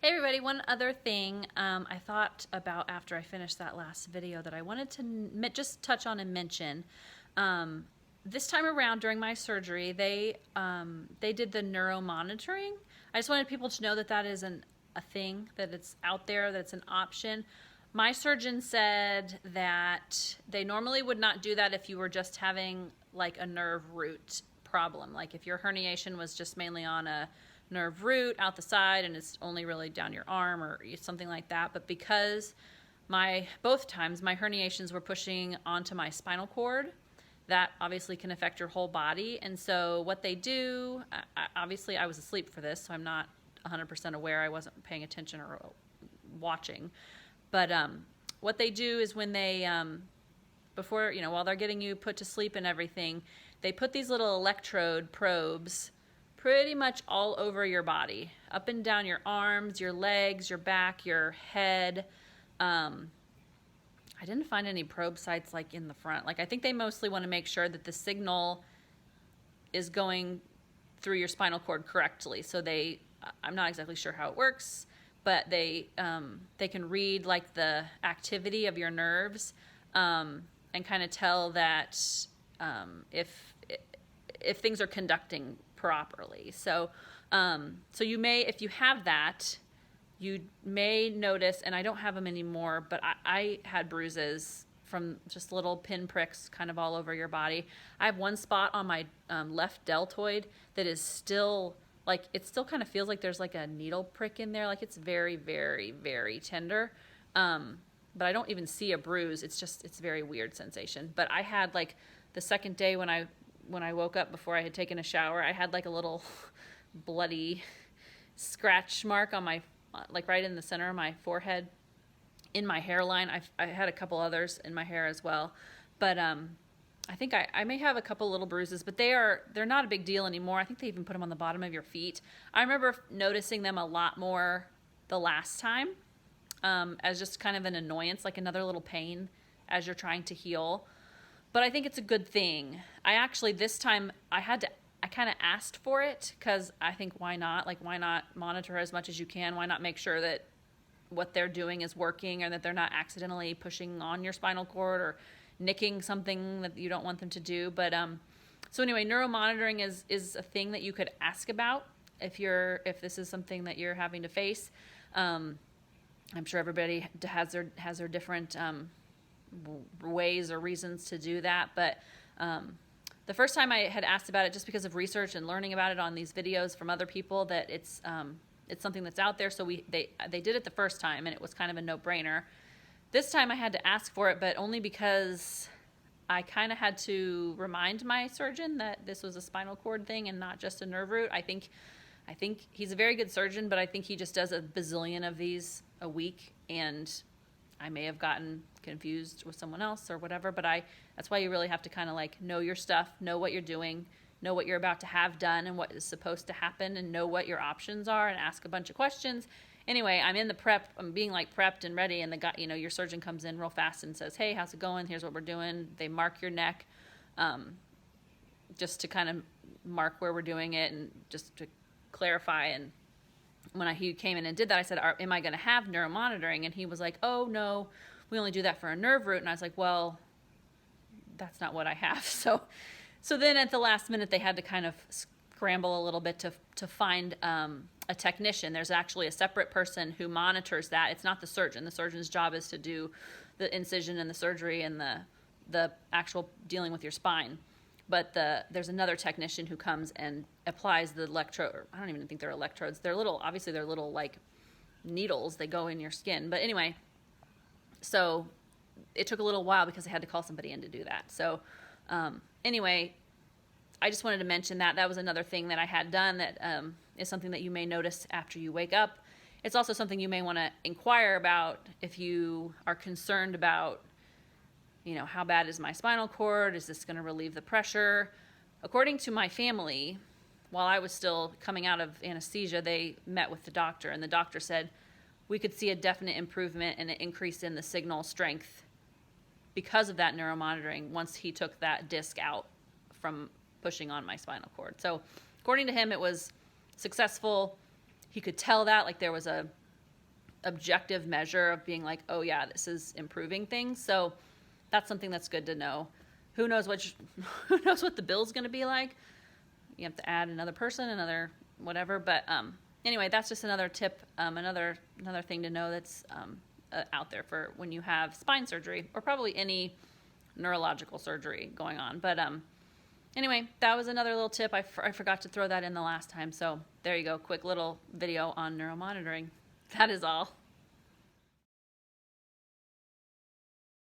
Hey everybody, one other thing I thought about after I finished that last video that I wanted to just touch on and mention. This time around during my surgery, they did the neuromonitoring. I just wanted people to know that that is a thing, that it's out there, that it's an option. My surgeon said that they normally would not do that if you were just having like a nerve root problem. Like if your herniation was just mainly on a nerve root out the side and it's only really down your arm or something like that. But because both times my herniations were pushing onto my spinal cord, that obviously can affect your whole body. And so what they do, obviously I was asleep for this, so I'm not 100% aware. I wasn't paying attention or watching. But what they do is when they, before, while they're getting you put to sleep and everything, they put these little electrode probes pretty much all over your body, up and down your arms, your legs, your back, your head. I didn't find any probe sites like in the front. Like I think they mostly want to make sure that the signal is going through your spinal cord correctly. So I'm not exactly sure how it works, but they can read like the activity of your nerves and kind of tell that if things are conducting properly. So you may, if you have that, you may notice, and I don't have them anymore, but I had bruises from just little pin pricks kind of all over your body. I have one spot on my left deltoid that is still, like, it still kind of feels like there's like a needle prick in there. Like it's very, very, very tender. But I don't even see a bruise. It's a very weird sensation. But I had like the second day when I woke up before I had taken a shower, I had like a little bloody scratch mark on my, like right in the center of my forehead, in my hairline. I had a couple others in my hair as well. But I think I may have a couple little bruises, but they're not a big deal anymore. I think they even put them on the bottom of your feet. I remember noticing them a lot more the last time as just kind of an annoyance, like another little pain as you're trying to heal. But I think it's a good thing. This time I kind of asked for it because I think why not? Like why not monitor as much as you can? Why not make sure that what they're doing is working or that they're not accidentally pushing on your spinal cord or nicking something that you don't want them to do. But so anyway, neuromonitoring is a thing that you could ask about if this is something that you're having to face. I'm sure everybody has their different ways or reasons to do that, but the first time I had asked about it, just because of research and learning about it on these videos from other people, that it's something that's out there. So they did it the first time, and it was kind of a no-brainer. This time I had to ask for it, but only because I kind of had to remind my surgeon that this was a spinal cord thing and not just a nerve root. I think he's a very good surgeon, but I think he just does a bazillion of these a week, and I may have gotten confused with someone else or whatever, but that's why you really have to kind of like know your stuff, know what you're doing, know what you're about to have done and what is supposed to happen, and know what your options are, and ask a bunch of questions. Anyway, I'm in the prep, I'm being like prepped and ready, and the guy, your surgeon comes in real fast and says, "Hey, how's it going? Here's what we're doing." They mark your neck, just to kind of mark where we're doing it and just to clarify. And when he came in and did that, I said, "Am I going to have neuromonitoring?" And he was like, "Oh no, we only do that for a nerve root." And I was like, "Well, that's not what I have." So then at the last minute, they had to kind of scramble a little bit to find a technician. There's actually a separate person who monitors that. It's not the surgeon. The surgeon's job is to do the incision and the surgery and the actual dealing with your spine. But there's another technician who comes and applies the electrode. I don't even think they're electrodes. They're little like needles. They go in your skin. But anyway, so it took a little while because I had to call somebody in to do that. So anyway, I just wanted to mention that. That was another thing that I had done that is something that you may notice after you wake up. It's also something you may want to inquire about if you are concerned about, how bad is my spinal cord? Is this going to relieve the pressure? According to my family, while I was still coming out of anesthesia, they met with the doctor, and the doctor said we could see a definite improvement and an increase in the signal strength because of that neuromonitoring once he took that disc out from pushing on my spinal cord. So according to him, it was successful. He could tell that, like there was a objective measure of being like, oh yeah, this is improving things. So that's something that's good to know. Who knows who knows what the bill's going to be like? You have to add another person, another whatever. But anyway, that's just another tip, another thing to know that's out there for when you have spine surgery or probably any neurological surgery going on. But anyway, that was another little tip. I forgot to throw that in the last time. So there you go. Quick little video on neuromonitoring. That is all.